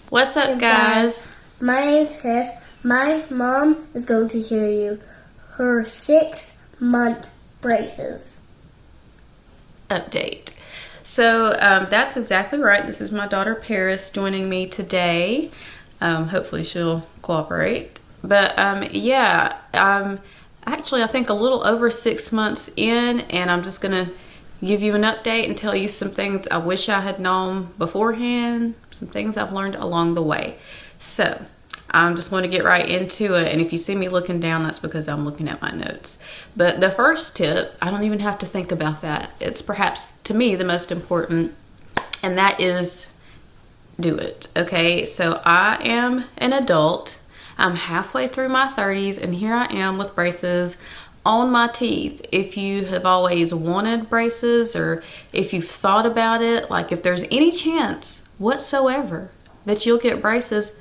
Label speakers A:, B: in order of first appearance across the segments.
A: What's up, guys?
B: My name's Chris. My mom is going to show you her 6-month braces.
A: Update. So that's exactly right. This is my daughter Paris joining me today. Hopefully she'll cooperate. But actually I think a little over 6 months in, and I'm just gonna give you an update and tell you some things I wish I had known beforehand, some things I've learned along the way. So I'm just going to get right into it, and if you see me looking down, that's because I'm looking at my notes. But the first tip, I don't even have to think about that. It's perhaps, to me, the most important, and that is do it, okay? So I am an adult. I'm halfway through my 30s, and here I am with braces on my teeth. If you have always wanted braces, or if you've thought about it, like if there's any chance whatsoever that you'll get braces,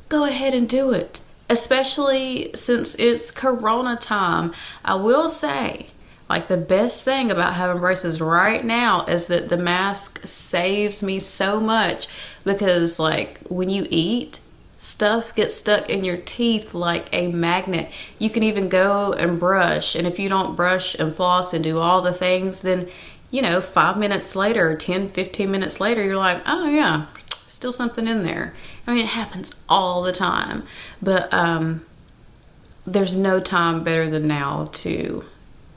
A: go ahead and do it. Especially since it's Corona time. I will say, like, the best thing about having braces right now is that the mask saves me so much, because like when you eat, stuff gets stuck in your teeth like a magnet. You can even go and brush, and if you don't brush and floss and do all the things, then 5 minutes later, 10-15 minutes later, you're like, oh yeah, still something in there. I mean, it happens all the time, but there's no time better than now to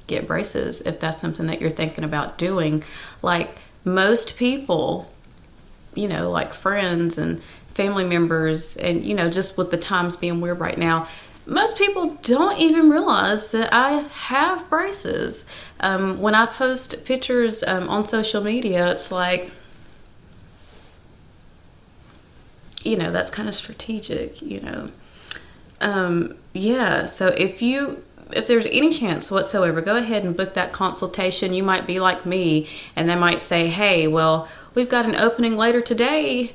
A: get braces if that's something that you're thinking about doing. Like most people, like friends and family members, and just with the times being weird right now, most people don't even realize that I have braces. When I post pictures on social media, it's like, that's kind of strategic, so if there's any chance whatsoever, go ahead and book that consultation. You might be like me, and they might say, hey, well, we've got an opening later today,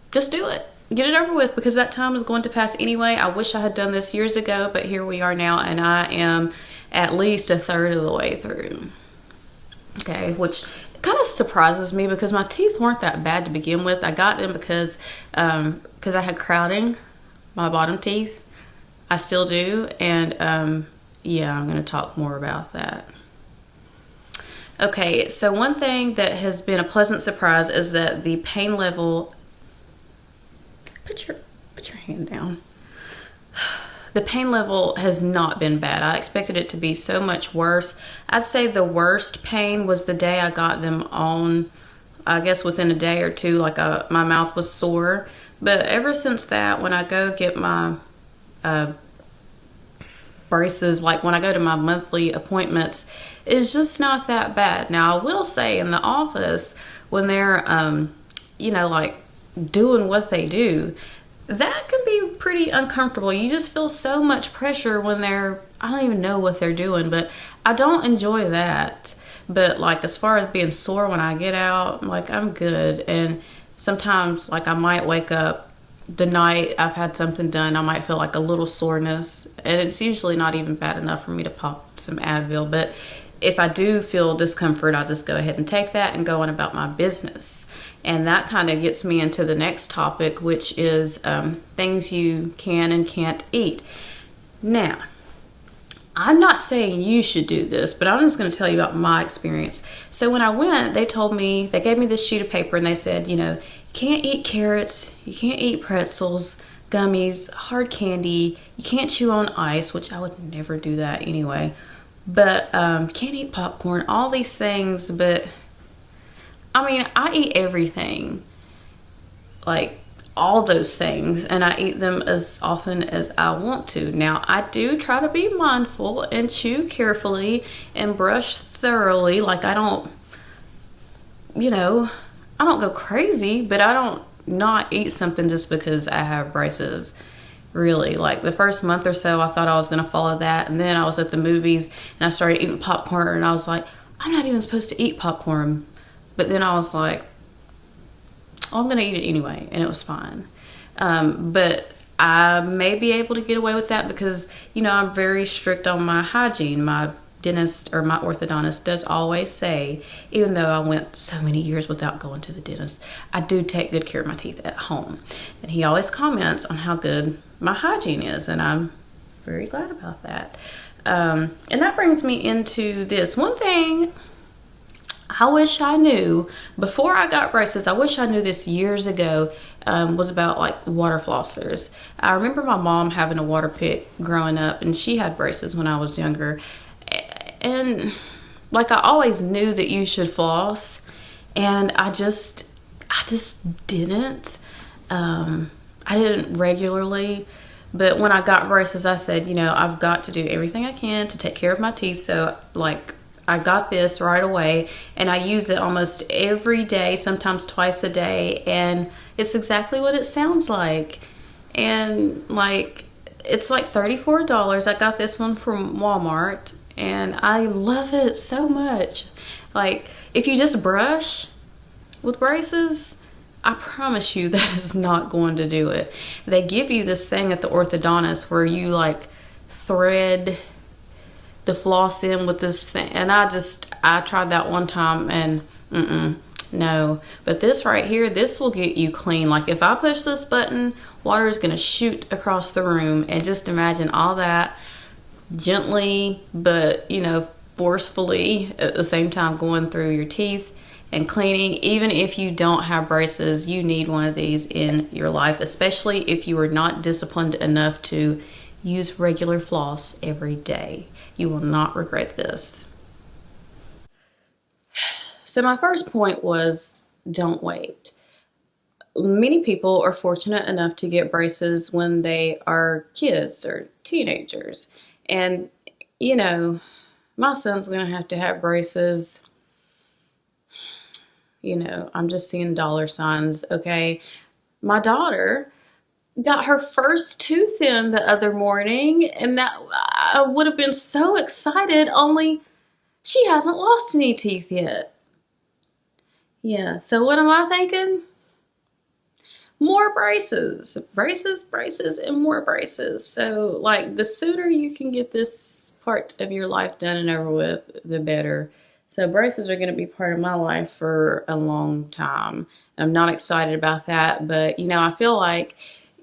A: just do it. Get it over with, because that time is going to pass anyway. I wish I had done this years ago, but here we are now, and I am at least a third of the way through. Okay, which kind of surprises me, because my teeth weren't that bad to begin with. I got them because I had crowding my bottom teeth. I still do, and I'm going to talk more about that. Okay, so one thing that has been a pleasant surprise is that the pain level. Put your hand down. The pain level has not been bad. I expected it to be so much worse. I'd say the worst pain was the day I got them on. I guess within a day or two, like my mouth was sore. But ever since that, when I go get my braces, like when I go to my monthly appointments, it's just not that bad. Now I will say, in the office, when they're like doing what they do, that can be pretty uncomfortable. You just feel so much pressure when I don't even know what they're doing, but I don't enjoy that. But like, as far as being sore when I get out, like, I'm good. And sometimes, like, I might wake up the night I've had something done, I might feel like a little soreness, and it's usually not even bad enough for me to pop some Advil. But if I do feel discomfort, I'll just go ahead and take that and go on about my business. And that kind of gets me into the next topic, which is things you can and can't eat. Now, I'm not saying you should do this, but I'm just going to tell you about my experience. So when I went, they gave me this sheet of paper, and they said, you can't eat carrots, you can't eat pretzels, gummies, hard candy, you can't chew on ice, which I would never do that anyway. But can't eat popcorn, all these things. But I mean, I eat everything, like all those things, and I eat them as often as I want to. Now, I do try to be mindful and chew carefully and brush thoroughly. Like, I don't go crazy, but I don't not eat something just because I have braces. Really, like the first month or so, I thought I was going to follow that, and then I was at the movies and I started eating popcorn, and I was like, I'm not even supposed to eat popcorn. But then I was like, oh, I'm going to eat it anyway, and it was fine. But I may be able to get away with that because, I'm very strict on my hygiene, my dentist or my orthodontist does always say, even though I went so many years without going to the dentist, I do take good care of my teeth at home. And he always comments on how good my hygiene is, and I'm very glad about that. And that brings me into this. One thing I wish I knew before I got braces, I wish I knew this years ago, was about like water flossers. I remember my mom having a water pick growing up, and she had braces when I was younger. And like, I always knew that you should floss, and I just didn't. I didn't regularly. But when I got braces, I said, you know, I've got to do everything I can to take care of my teeth. So, like, I got this right away, and I use it almost every day, sometimes twice a day, and it's exactly what it sounds like. And, like, it's like $34. I got this one from Walmart, and I love it so much. Like, if you just brush with braces, I promise you that is not going to do it. They give you this thing at the orthodontist where you like thread the floss in with this thing, and I tried that one time, and no. But this right here, this will get you clean. Like, if I push this button, water is going to shoot across the room, and just imagine all that gently, but, you know, forcefully at the same time going through your teeth and cleaning. Even if you don't have braces, you need one of these in your life, especially if you are not disciplined enough to use regular floss every day. You will not regret this. So my first point was, don't wait. Many people are fortunate enough to get braces when they are kids or teenagers. And, you know, my son's going to have braces. You know, I'm just seeing dollar signs, okay? My daughter got her first tooth in the other morning, and that I would have been so excited, only she hasn't lost any teeth yet. Yeah, so what am I thinking? More braces. Braces, braces, and more braces. So, like, the sooner you can get this part of your life done and over with, the better. So braces are going to be part of my life for a long time. I'm not excited about that, but, you know, I feel like,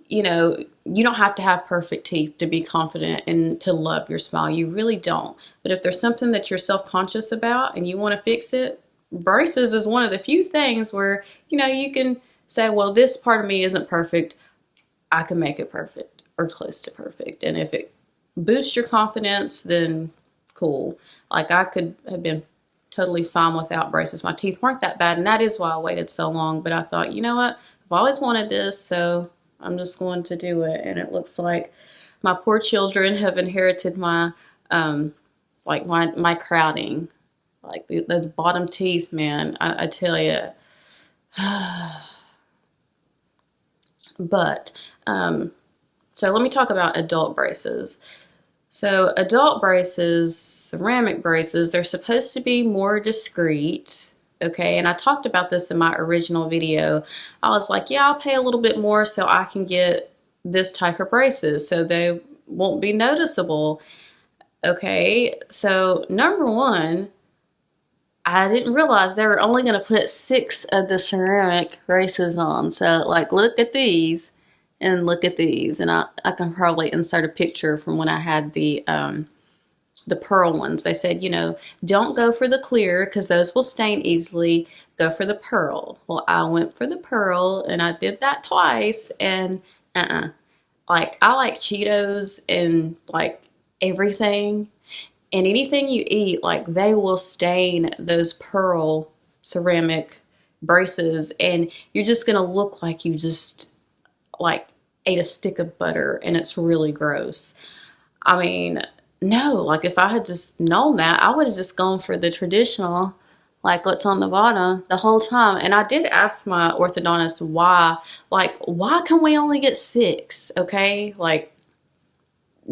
A: you know, you don't have to have perfect teeth to be confident and to love your smile. You really don't. But if there's something that you're self-conscious about and you want to fix it, braces is one of the few things where, you know, you can say, well, this part of me isn't perfect. I can make it perfect or close to perfect. And if it boosts your confidence, then cool. Like, I could have been totally fine without braces. My teeth weren't that bad, and that is why I waited so long. But I thought, you know what? I've always wanted this, so I'm just going to do it. And it looks like my poor children have inherited my my crowding. Like, those bottom teeth, man, I tell you. But so let me talk about adult braces. So adult braces, ceramic braces, they're supposed to be more discreet, okay? And I talked about this in my original video. I was like, yeah, I'll pay a little bit more so I can get this type of braces so they won't be noticeable, okay? So number one, I didn't realize they were only going to put 6 of the ceramic braces on. So, like, look at these and look at these. And I can probably insert a picture from when I had the pearl ones. They said, you know, don't go for the clear because those will stain easily. Go for the pearl. Well, I went for the pearl, and I did that twice, and like, I like Cheetos and, like, everything. And anything you eat, like, they will stain those pearl ceramic braces, and you're just going to look like you just, like, ate a stick of butter, and it's really gross. I mean, no, like, if I had just known that, I would have just gone for the traditional, like what's on the bottom the whole time. And I did ask my orthodontist why, like, why can we only get 6, okay? Like,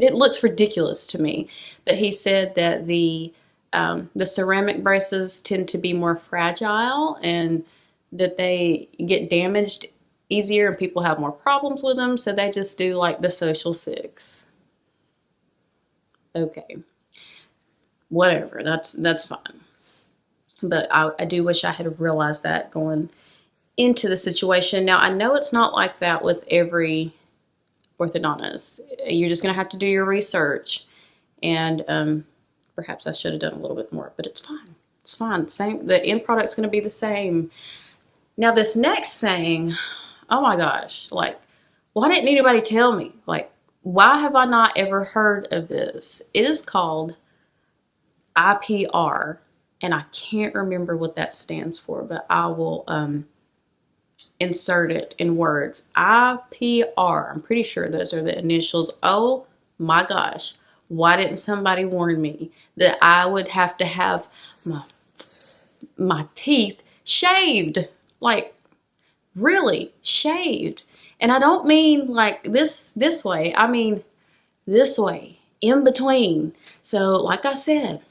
A: it looks ridiculous to me. But he said that the ceramic braces tend to be more fragile and that they get damaged easier and people have more problems with them. So they just do like the social 6. Okay. whatever, that's fine. But I do wish I had realized that going into the situation. Now, I know it's not like that with every orthodontist. You're just going to have to do your research, and perhaps I should have done a little bit more, but it's fine. It's fine. Same. The end product's going to be the same. Now, this next thing, oh my gosh, like, why didn't anybody tell me? Like, why have I not ever heard of this? It is called IPR, and I can't remember what that stands for, but I will insert it in words. IPR. I'm pretty sure those are the initials. Oh my gosh. Why didn't somebody warn me that I would have to have my teeth shaved? Like, really shaved. And I don't mean like this way. I mean this way, in between. So like I said,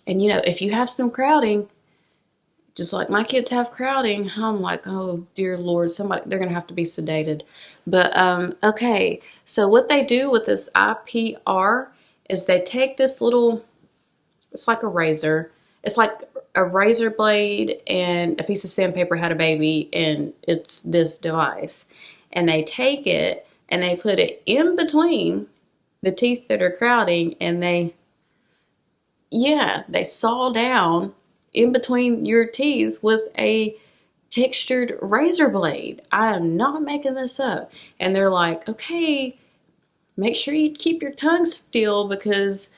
A: and if you have some crowding, just like my kids have crowding, I'm like, oh dear Lord, they're gonna have to be sedated. But okay, so what they do with this IPR is they take this little, it's like a razor, it's like a razor blade and a piece of sandpaper had a baby, and it's this device, and they take it and they put it in between the teeth that are crowding, and they saw down in between your teeth with a textured razor blade. I am not making this up. And they're like, okay, make sure you keep your tongue still because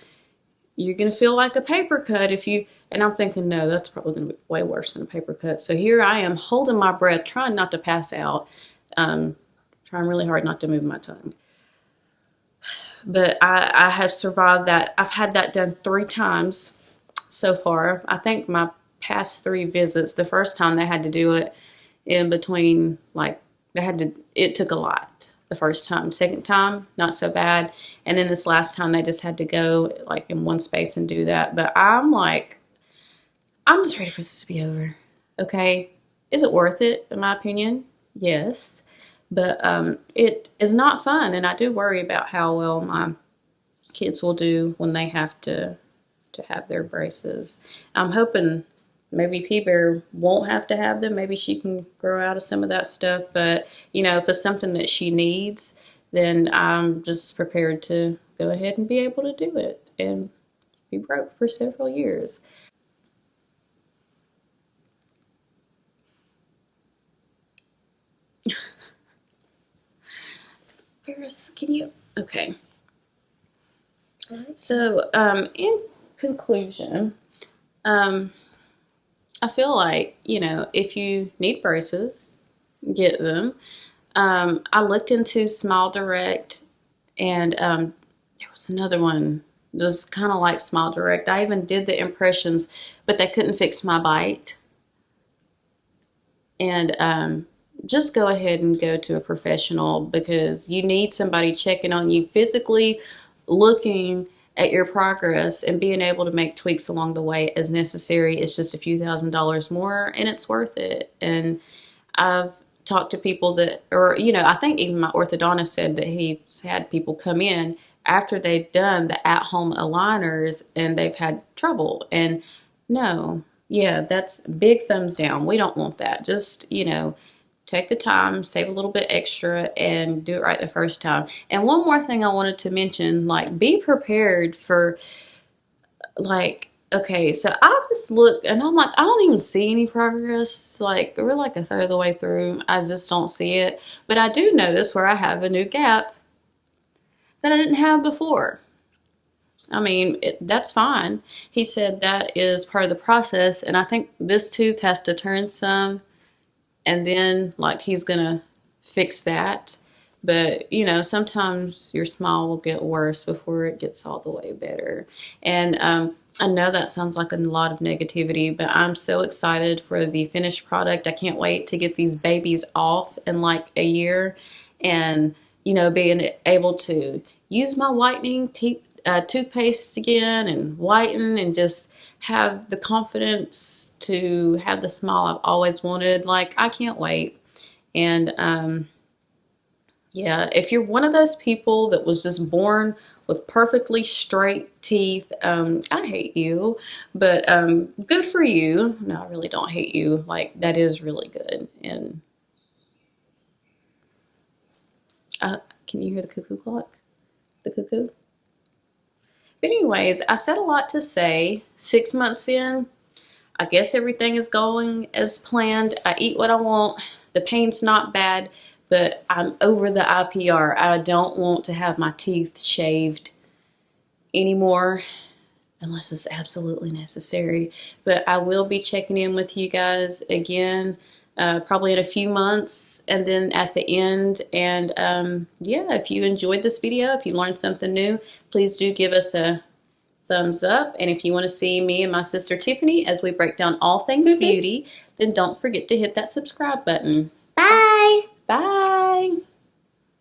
A: you're going to feel like a paper cut if you, and I'm thinking, no, that's probably going to be way worse than a paper cut. So here I am holding my breath, trying not to pass out, trying really hard not to move my tongue. But I have survived that. I've had that done 3 times so far. I think my past 3 visits, the first time they had to do it in between, like it took a lot the first time. Second time, not so bad. And then this last time they just had to go like in one space and do that. But I'm like, I'm just ready for this to be over. Okay. Is it worth it? In my opinion, yes. But it is not fun. And I do worry about how well my kids will do when they have to have their braces. I'm hoping maybe P-Bear won't have to have them. Maybe she can grow out of some of that stuff. But, if it's something that she needs, then I'm just prepared to go ahead and be able to do it and be broke for several years. Paris, can you? Okay. So, in conclusion, I feel like, if you need braces, get them. I looked into Smile Direct, and there was another one that was kind of like Smile Direct. I even did the impressions, but they couldn't fix my bite. And just go ahead and go to a professional because you need somebody checking on you physically, looking at your progress and being able to make tweaks along the way as necessary. It's just a few $1,000s more, and it's worth it. And I've talked to people that, or I think even my orthodontist said that he's had people come in after they've done the at-home aligners and they've had trouble. And no, that's big thumbs down. We don't want that. Just take the time, save a little bit extra, and do it right the first time. And one more thing I wanted to mention, like, be prepared for, like, okay, so I just look, and I'm like, I don't even see any progress. Like, we're like a third of the way through. I just don't see it. But I do notice where I have a new gap that I didn't have before. I mean, that's fine. He said that is part of the process, and I think this tooth has to turn some, and then like he's gonna fix that. But sometimes your smile will get worse before it gets all the way better. And I know that sounds like a lot of negativity, but I'm so excited for the finished product. I can't wait to get these babies off in like a year, and being able to use my whitening toothpaste again and whiten and just have the confidence to have the smile I've always wanted. Like, I can't wait. And Yeah, if you're one of those people that was just born with perfectly straight teeth, I hate you, but good for you. No, I really don't hate you. Like, that is really good. And uh, can you hear the cuckoo clock? The cuckoo? But anyways, I said a lot to say. 6 months in, I guess everything is going as planned. I eat what I want. The pain's not bad, but I'm over the IPR. I don't want to have my teeth shaved anymore unless it's absolutely necessary. But I will be checking in with you guys again, probably in a few months, and then at the end. And yeah, if you enjoyed this video, if you learned something new, please do give us a thumbs up. And if you want to see me and my sister Tiffany as we break down all things beauty, then don't forget to hit that subscribe button.
B: Bye.
A: Bye.